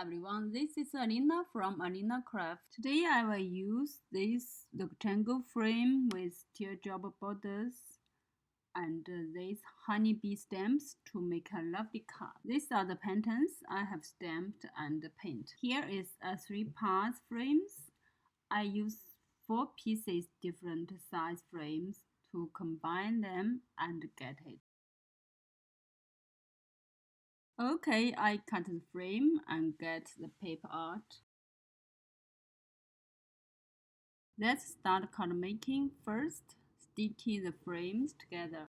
everyone, this is Alina from Alinacutle. Today I will use this rectangle frame with teardrop borders and these honeybee stamps to make a lovely card. These are the patterns I have stamped and painted. Here is a 3-part frames. I use 4 pieces different size frames to combine them and get it. Okay, I cut the frame and get the paper out. Let's start card making. First, sticking the frames together.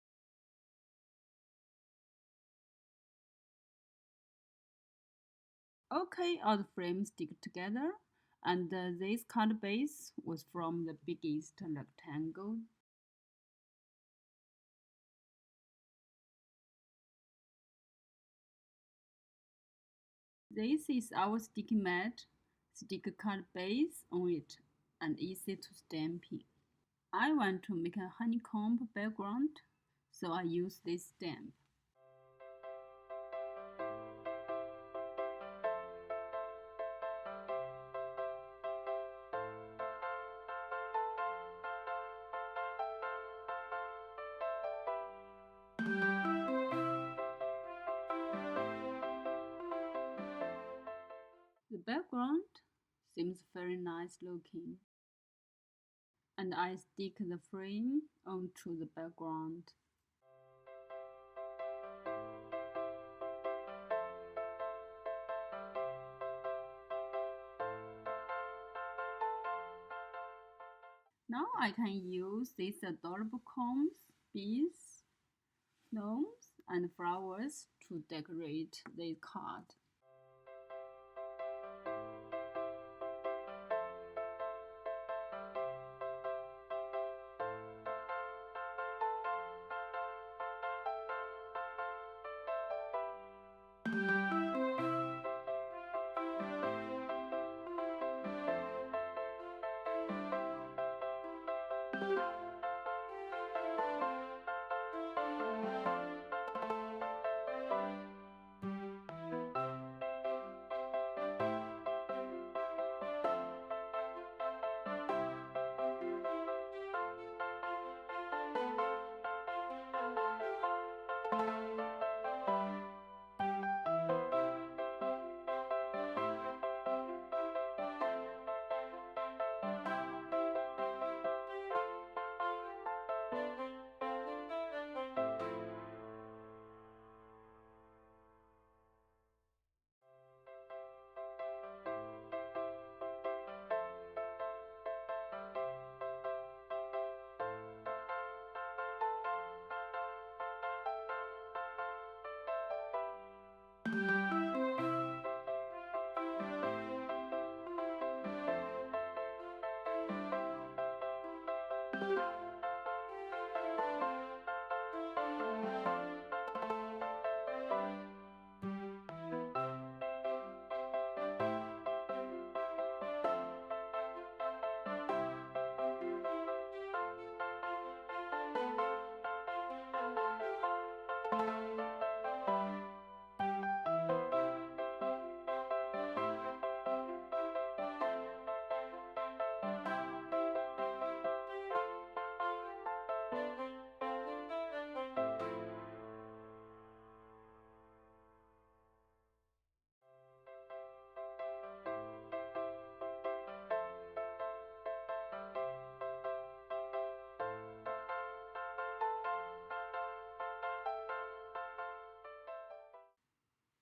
Okay, all the frames stick together, and this card base was from the biggest rectangle. This is our sticky mat. Stick a card base on it and easy to stamping. I want to make a honeycomb background, so I use this stamp. The background seems very nice looking, and I stick the frame onto the background. Now I can use these adorable combs, bees, gnomes, and flowers to decorate the card.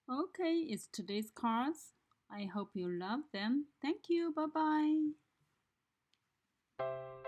Okay, it's today's cards. I hope you love them. Thank you. Bye bye.